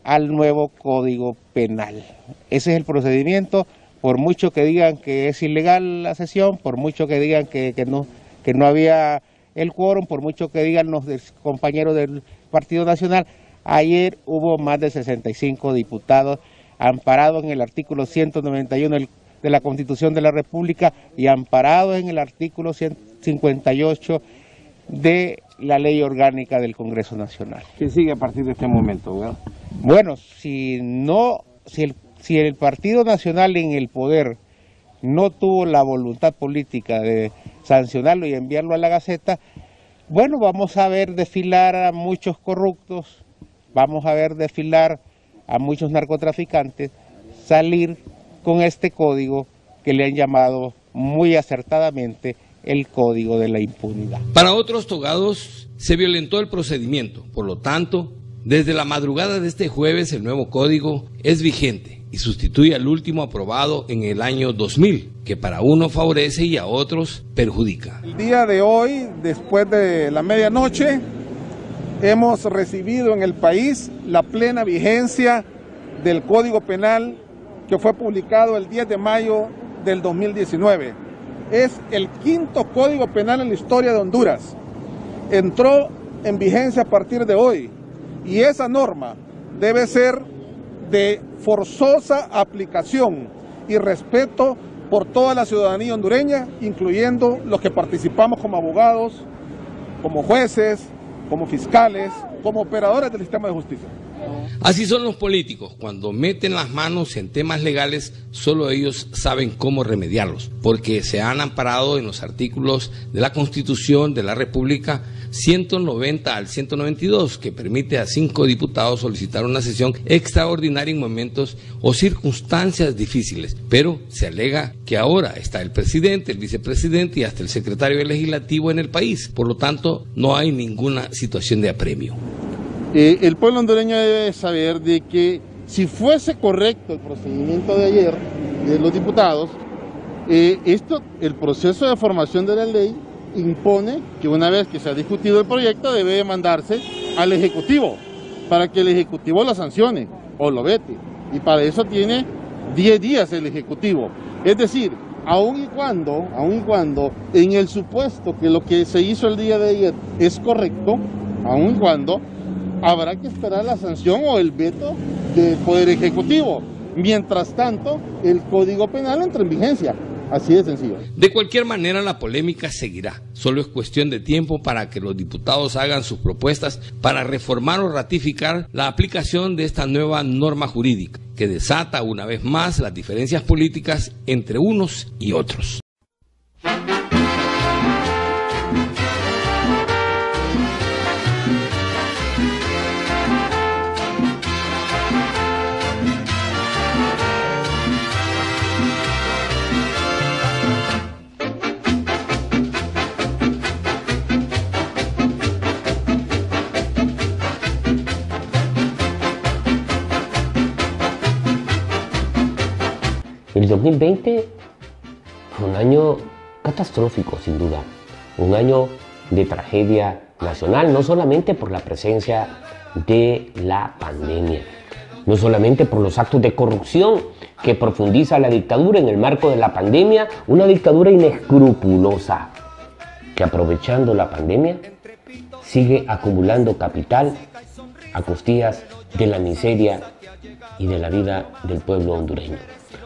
al nuevo Código Penal. Ese es el procedimiento, por mucho que digan que es ilegal la sesión, por mucho que digan que no había el quórum, por mucho que digan los compañeros del Partido Nacional. Ayer hubo más de 65 diputados amparados en el artículo 191 de la Constitución de la República y amparados en el artículo 158 de la Ley Orgánica del Congreso Nacional. ¿Qué sigue a partir de este momento, güey? Bueno, si el Partido Nacional en el poder no tuvo la voluntad política de sancionarlo y enviarlo a la Gaceta, bueno, vamos a ver desfilar a muchos corruptos, vamos a ver desfilar a muchos narcotraficantes, salir con este código que le han llamado muy acertadamente el Código de la Impunidad. Para otros togados se violentó el procedimiento, por lo tanto, desde la madrugada de este jueves el nuevo código es vigente y sustituye al último aprobado en el año 2000, que para unos favorece y a otros perjudica. El día de hoy, después de la medianoche, hemos recibido en el país la plena vigencia del Código Penal que fue publicado el 10 de mayo del 2019. Es el quinto Código Penal en la historia de Honduras. Entró en vigencia a partir de hoy y esa norma debe ser de forzosa aplicación y respeto por toda la ciudadanía hondureña, incluyendo los que participamos como abogados, como jueces, como fiscales, como operadores del sistema de justicia. Así son los políticos, cuando meten las manos en temas legales, solo ellos saben cómo remediarlos, porque se han amparado en los artículos de la Constitución de la República 190 al 192, que permite a 5 diputados solicitar una sesión extraordinaria en momentos o circunstancias difíciles, pero se alega que ahora está el presidente, el vicepresidente y hasta el secretario legislativo en el país, por lo tanto no hay ninguna situación de apremio. El pueblo hondureño debe saber de que si fuese correcto el procedimiento de ayer de los diputados, el proceso de formación de la ley impone que una vez que se ha discutido el proyecto debe mandarse al Ejecutivo para que el Ejecutivo lo sancione o lo vete. Y para eso tiene 10 días el Ejecutivo. Es decir, aun y cuando en el supuesto que lo que se hizo el día de ayer es correcto, aun y cuando habrá que esperar la sanción o el veto del Poder Ejecutivo. Mientras tanto, el Código Penal entra en vigencia. Así de sencillo. De cualquier manera, la polémica seguirá. Solo es cuestión de tiempo para que los diputados hagan sus propuestas para reformar o ratificar la aplicación de esta nueva norma jurídica, que desata una vez más las diferencias políticas entre unos y otros. El 2020 fue un año catastrófico, sin duda. Un año de tragedia nacional, no solamente por la presencia de la pandemia, no solamente por los actos de corrupción que profundiza la dictadura en el marco de la pandemia, una dictadura inescrupulosa que, aprovechando la pandemia, sigue acumulando capital a costillas de la miseria y de la vida del pueblo hondureño.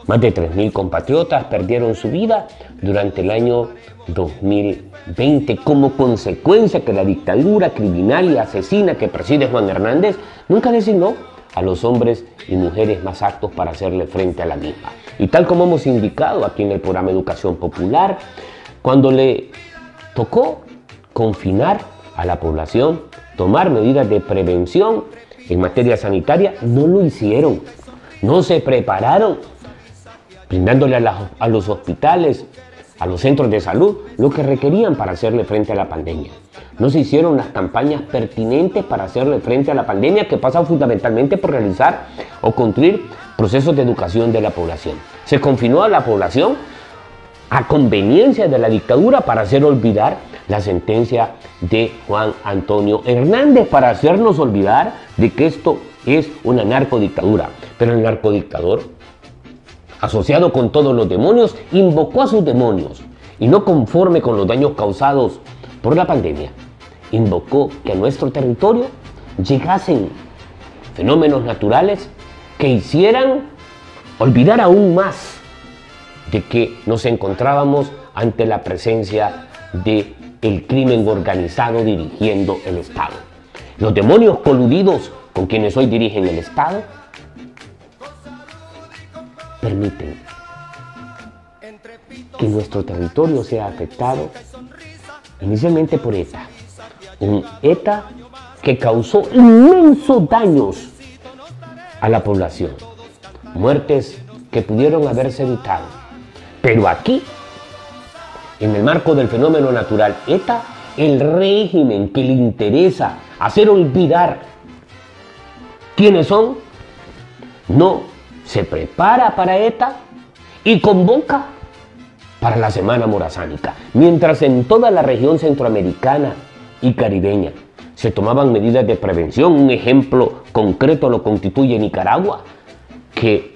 Más de 3.000 compatriotas perdieron su vida durante el año 2020 como consecuencia que la dictadura criminal y asesina que preside Juan Hernández nunca designó a los hombres y mujeres más aptos para hacerle frente a la misma. Y tal como hemos indicado aquí en el programa Educación Popular, cuando le tocó confinar a la población, tomar medidas de prevención en materia sanitaria, no lo hicieron, no se prepararon, brindándole a los hospitales, a los centros de salud, lo que requerían para hacerle frente a la pandemia. No se hicieron las campañas pertinentes para hacerle frente a la pandemia, que pasa fundamentalmente por realizar o construir procesos de educación de la población. Se confinó a la población a conveniencia de la dictadura para hacer olvidar la sentencia de Juan Antonio Hernández, para hacernos olvidar de que esto es una narcodictadura. Pero el narcodictador, asociado con todos los demonios, invocó a sus demonios y, no conforme con los daños causados por la pandemia, invocó que a nuestro territorio llegasen fenómenos naturales que hicieran olvidar aún más de que nos encontrábamos ante la presencia del crimen organizado dirigiendo el Estado. Los demonios coludidos con quienes hoy dirigen el Estado permiten que nuestro territorio sea afectado inicialmente por ETA. Un ETA que causó inmensos daños a la población. Muertes que pudieron haberse evitado. Pero aquí, en el marco del fenómeno natural ETA, el régimen que le interesa hacer olvidar quiénes son, no se prepara para ETA y convoca para la Semana Morazánica. Mientras en toda la región centroamericana y caribeña se tomaban medidas de prevención, un ejemplo concreto lo constituye Nicaragua, que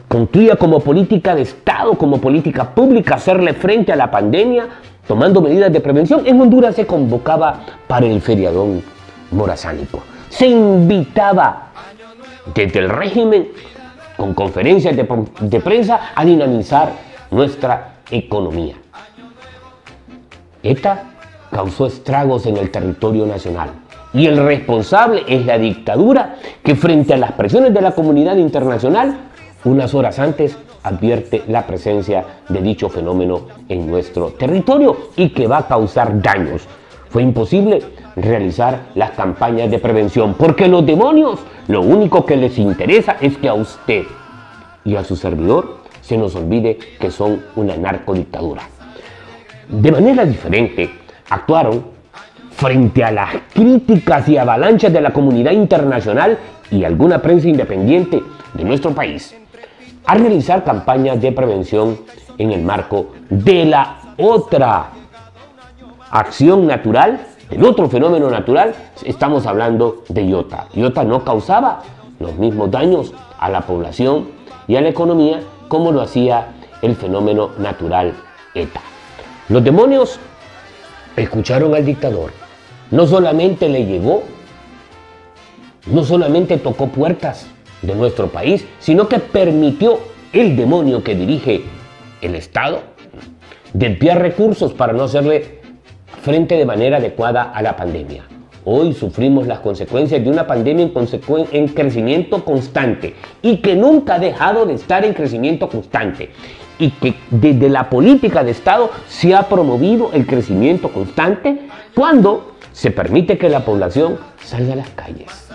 construía como política de Estado, como política pública, hacerle frente a la pandemia, tomando medidas de prevención. En Honduras se convocaba para el feriadón morazánico. Se invitaba desde el régimen, con conferencias de prensa, a dinamizar nuestra economía. ETA causó estragos en el territorio nacional y el responsable es la dictadura, que frente a las presiones de la comunidad internacional, unas horas antes advierte la presencia de dicho fenómeno en nuestro territorio y que va a causar daños. Fue imposible realizar las campañas de prevención porque los demonios lo único que les interesa es que a usted y a su servidor se nos olvide que son una narcodictadura. De manera diferente actuaron frente a las críticas y avalanchas de la comunidad internacional y alguna prensa independiente de nuestro país a realizar campañas de prevención en el marco de la otra acción natural, del otro fenómeno natural, estamos hablando de Iota. Iota no causaba los mismos daños a la población y a la economía como lo hacía el fenómeno natural ETA. Los demonios escucharon al dictador. No solamente le llegó, no solamente tocó puertas de nuestro país, sino que permitió el demonio que dirige el Estado desviar recursos para no hacerle frente de manera adecuada a la pandemia. Hoy sufrimos las consecuencias de una pandemia en crecimiento constante y que nunca ha dejado de estar en crecimiento constante, y que desde la política de Estado se ha promovido el crecimiento constante cuando se permite que la población salga a las calles,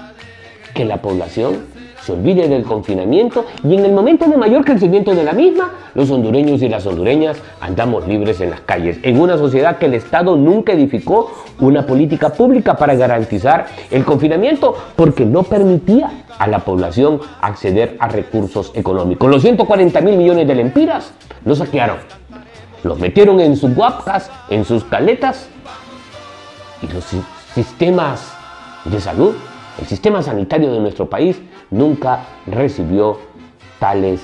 que la población se olvide del confinamiento, y en el momento de mayor crecimiento de la misma, los hondureños y las hondureñas andamos libres en las calles, en una sociedad que el Estado nunca edificó una política pública para garantizar el confinamiento, porque no permitía a la población acceder a recursos económicos. Los 140.000 millones de lempiras los saquearon, los metieron en sus guapcas, en sus caletas, y los sistemas de salud, el sistema sanitario de nuestro país nunca recibió tales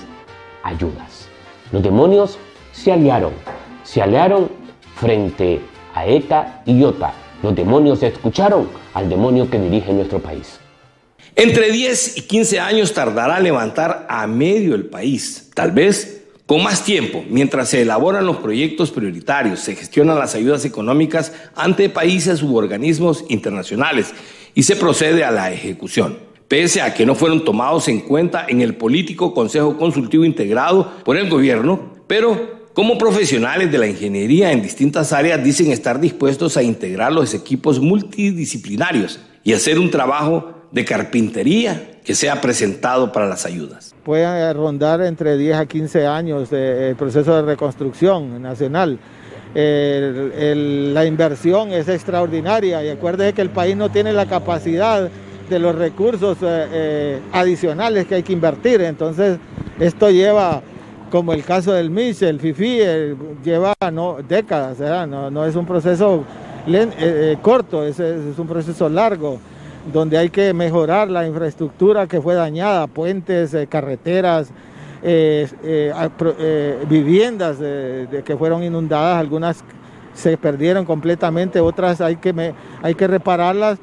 ayudas. Los demonios se aliaron frente a ETA y Iota. Los demonios escucharon al demonio que dirige nuestro país. Entre 10 y 15 años tardará levantar a medio el país, tal vez con más tiempo, mientras se elaboran los proyectos prioritarios, se gestionan las ayudas económicas ante países u organismos internacionales y se procede a la ejecución. Pese a que no fueron tomados en cuenta en el político Consejo Consultivo integrado por el gobierno, pero como profesionales de la ingeniería en distintas áreas dicen estar dispuestos a integrar los equipos multidisciplinarios y hacer un trabajo de carpintería que sea presentado para las ayudas. Puede rondar entre 10 a 15 años el proceso de reconstrucción nacional. La inversión es extraordinaria y acuérdese que el país no tiene la capacidad de los recursos adicionales que hay que invertir. Entonces esto lleva, como el caso del MIS, el FIFI, lleva décadas, no es un proceso corto, es un proceso largo, donde hay que mejorar la infraestructura que fue dañada, puentes, carreteras, viviendas que fueron inundadas, algunas se perdieron completamente, otras hay que repararlas.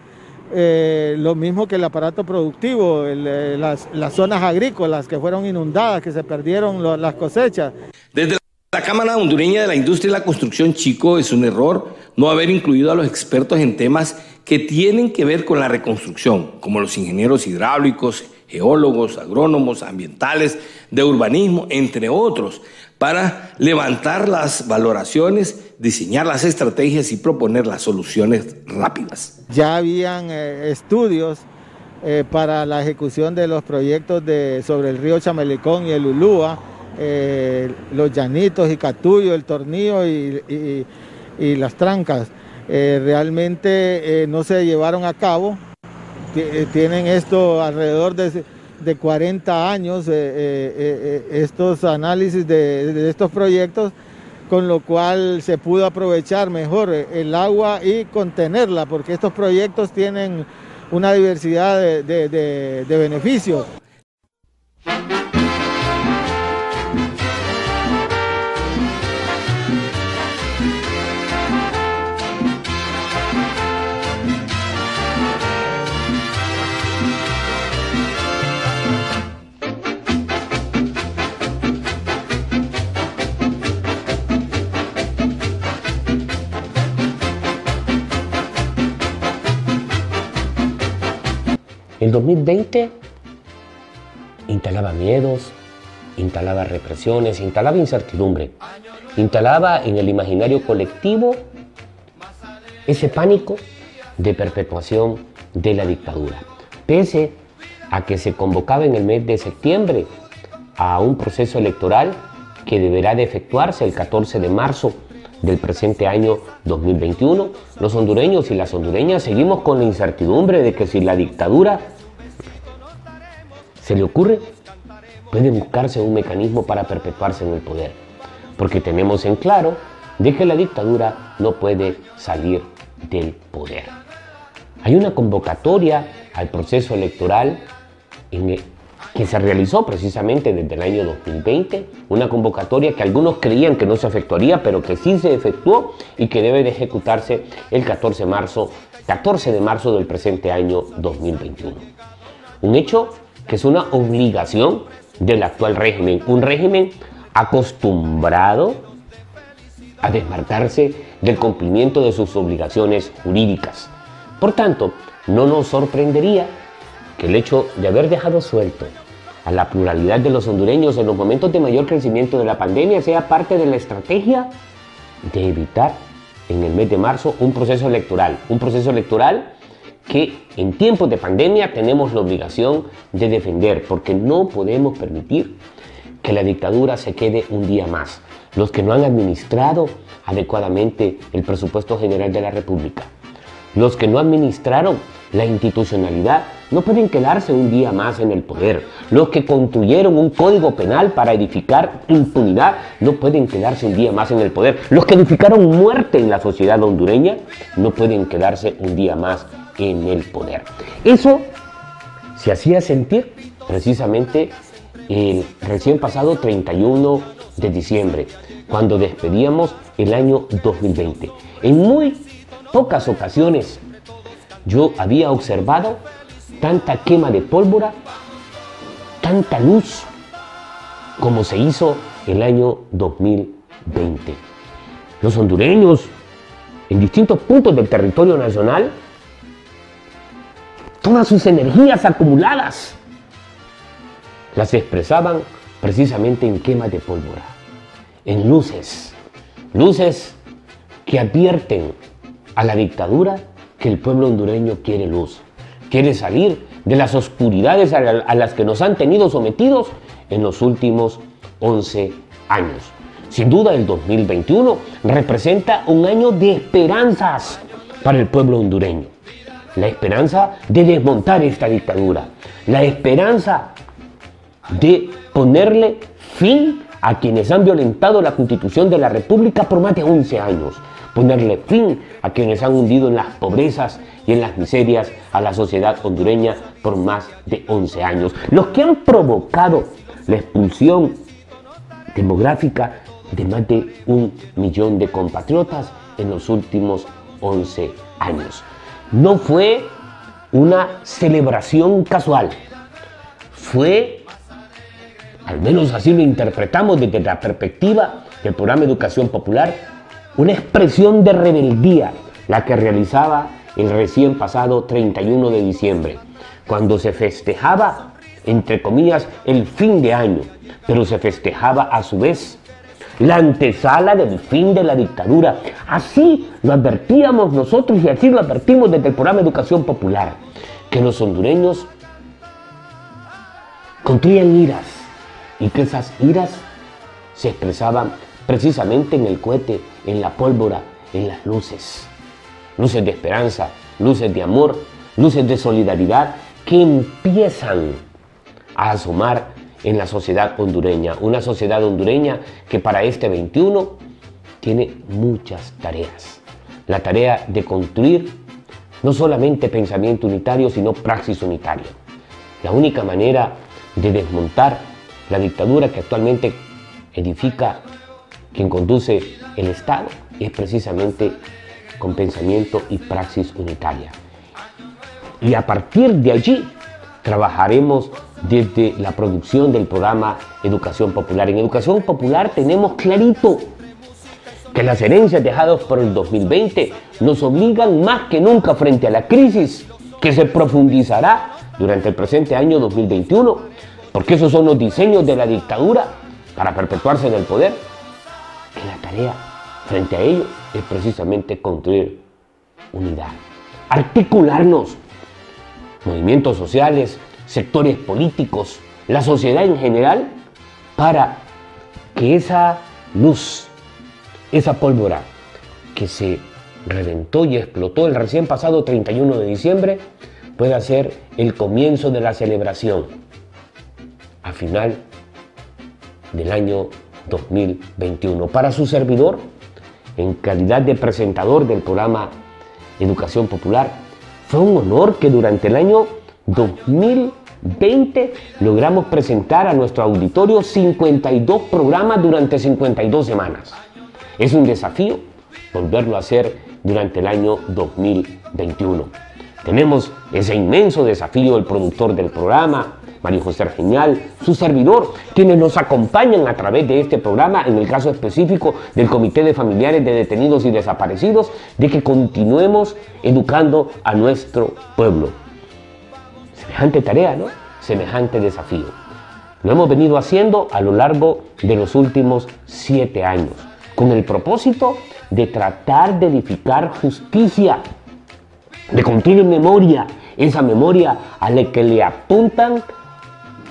Lo mismo que el aparato productivo, las zonas agrícolas que fueron inundadas, que se perdieron las cosechas. Desde la Cámara Hondureña de la Industria y la Construcción, Chico, es un error no haber incluido a los expertos en temas que tienen que ver con la reconstrucción, como los ingenieros hidráulicos, geólogos, agrónomos, ambientales, de urbanismo, entre otros, para levantar las valoraciones, diseñar las estrategias y proponer las soluciones rápidas. Ya habían estudios para la ejecución de los proyectos sobre el río Chamelecón y el Ulúa, los Llanitos y Catuyo, el Tornillo y las Trancas. Realmente no se llevaron a cabo, tienen esto alrededor de 40 años, estos análisis de estos proyectos, con lo cual se pudo aprovechar mejor el agua y contenerla, porque estos proyectos tienen una diversidad de beneficios. El 2020 instalaba miedos, instalaba represiones, instalaba incertidumbre, instalaba en el imaginario colectivo ese pánico de perpetuación de la dictadura. Pese a que se convocaba en el mes de septiembre a un proceso electoral que deberá de efectuarse el 14 de marzo del presente año 2021, los hondureños y las hondureñas seguimos con la incertidumbre de que si la dictadura se le ocurre, puede buscarse un mecanismo para perpetuarse en el poder, porque tenemos en claro de que la dictadura no puede salir del poder. Hay una convocatoria al proceso electoral que se realizó precisamente desde el año 2020, una convocatoria que algunos creían que no se efectuaría, pero que sí se efectuó y que debe de ejecutarse el 14 de marzo del presente año 2021. Un hecho que es una obligación del actual régimen, un régimen acostumbrado a desmarcarse del cumplimiento de sus obligaciones jurídicas. Por tanto, no nos sorprendería que el hecho de haber dejado suelto a la pluralidad de los hondureños en los momentos de mayor crecimiento de la pandemia sea parte de la estrategia de evitar en el mes de marzo un proceso electoral que en tiempos de pandemia tenemos la obligación de defender, porque no podemos permitir que la dictadura se quede un día más. Los que no han administrado adecuadamente el presupuesto general de la República, los que no administraron la institucionalidad, no pueden quedarse un día más en el poder. Los que construyeron un código penal para edificar impunidad no pueden quedarse un día más en el poder. Los que edificaron muerte en la sociedad hondureña no pueden quedarse un día más en el poder. Eso se hacía sentir precisamente el recién pasado 31 de diciembre, cuando despedíamos el año 2020. En muy pocas ocasiones yo había observado tanta quema de pólvora, tanta luz, como se hizo el año 2020. Los hondureños, en distintos puntos del territorio nacional, todas sus energías acumuladas las expresaban precisamente en quema de pólvora, en luces que advierten a la dictadura que el pueblo hondureño quiere luz, quiere salir de las oscuridades a las que nos han tenido sometidos en los últimos 11 años. Sin duda, el 2021 representa un año de esperanzas para el pueblo hondureño. La esperanza de desmontar esta dictadura, la esperanza de ponerle fin a quienes han violentado la Constitución de la República por más de 11 años, ponerle fin a quienes han hundido en las pobrezas y en las miserias a la sociedad hondureña por más de 11 años. Los que han provocado la expulsión demográfica de más de 1 millón de compatriotas en los últimos 11 años. No fue una celebración casual, fue, al menos así lo interpretamos desde la perspectiva del programa Educación Popular, una expresión de rebeldía, la que realizaba el recién pasado 31 de diciembre, cuando se festejaba, entre comillas, el fin de año, pero se festejaba a su vez la antesala del fin de la dictadura. Así lo advertíamos nosotros y así lo advertimos desde el programa Educación Popular, que los hondureños construían iras y que esas iras se expresaban precisamente en el cohete, en la pólvora, en las luces. Luces de esperanza, luces de amor, luces de solidaridad que empiezan a asomar en la sociedad hondureña. Una sociedad hondureña que para este 21 tiene muchas tareas. La tarea de construir no solamente pensamiento unitario, sino praxis unitaria. La única manera de desmontar la dictadura que actualmente edifica quien conduce el Estado es precisamente con pensamiento y praxis unitaria. Y a partir de allí trabajaremos desde la producción del programa Educación Popular. En Educación Popular tenemos clarito que las herencias dejadas por el 2020 nos obligan más que nunca frente a la crisis que se profundizará durante el presente año 2021, porque esos son los diseños de la dictadura para perpetuarse en el poder, que la tarea frente a ello es precisamente construir unidad, articularnos, movimientos sociales, sectores políticos, la sociedad en general, para que esa luz, esa pólvora que se reventó y explotó el recién pasado 31 de diciembre pueda ser el comienzo de la celebración a final del año 2021. Para su servidor, en calidad de presentador del programa Educación Popular. Fue un honor que durante el año 2020 logramos presentar a nuestro auditorio 52 programas durante 52 semanas. Es un desafío volverlo a hacer durante el año 2021. Tenemos ese inmenso desafío, el productor del programa, Mario José Argenial, su servidor, quienes nos acompañan a través de este programa, en el caso específico del Comité de Familiares de Detenidos y Desaparecidos, de que continuemos educando a nuestro pueblo. Semejante tarea, ¿no? Semejante desafío. Lo hemos venido haciendo a lo largo de los últimos 7 años, con el propósito de tratar de edificar justicia, de construir memoria, esa memoria a la que le apuntan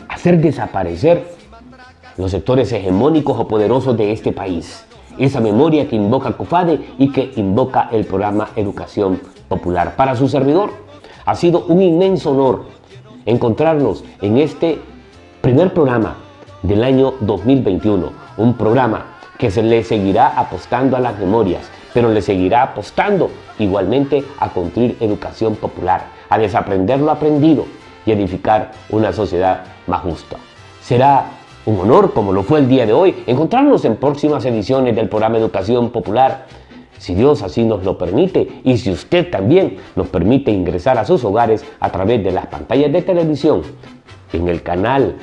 a hacer desaparecer los sectores hegemónicos o poderosos de este país. Esa memoria que invoca COFADE y que invoca el programa Educación Popular. Para su servidor ha sido un inmenso honor encontrarnos en este primer programa del año 2021, un programa que se le seguirá apostando a las memorias, pero le seguirá apostando igualmente a construir educación popular, a desaprender lo aprendido y edificar una sociedad más justa. Será un honor, como lo fue el día de hoy, encontrarnos en próximas ediciones del programa Educación Popular, si Dios así nos lo permite y si usted también nos permite ingresar a sus hogares a través de las pantallas de televisión, en el canal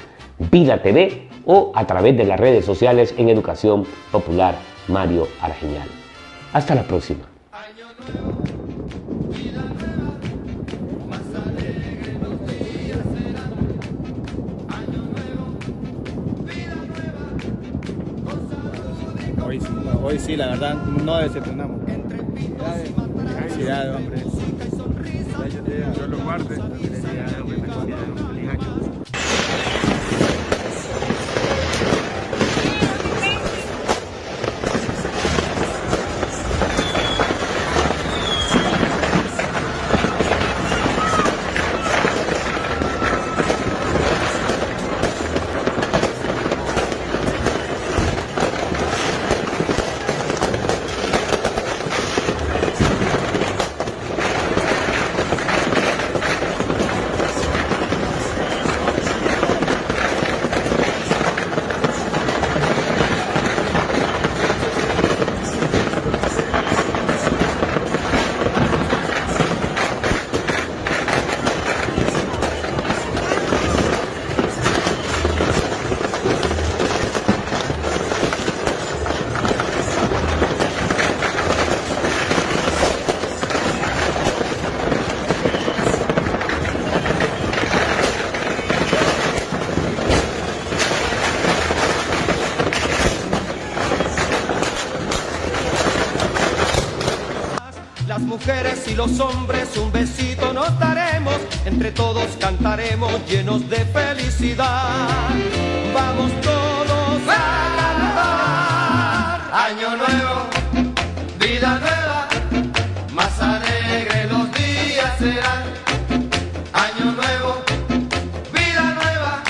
Vida TV o a través de las redes sociales en Educación Popular Mario Argenial. Hasta la próxima. Hoy sí, la verdad, no decepcionamos. Felicidades, hombre. Dios lo guarde. Felicidades, hombre. Feliz año. Las mujeres y los hombres un besito nos daremos, entre todos cantaremos llenos de felicidad. Vamos todos a cantar. Año nuevo, vida nueva, más alegre los días serán. Año nuevo, vida nueva,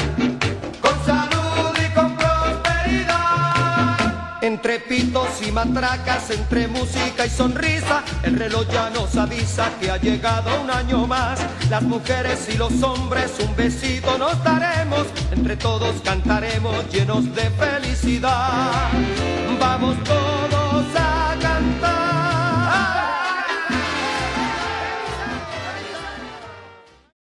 con salud y con prosperidad. Entre pitos y matracas, entre música y sonrisa, el reloj ya nos avisa que ha llegado un año más. Las mujeres y los hombres un besito nos daremos, entre todos cantaremos llenos de felicidad. Vamos todos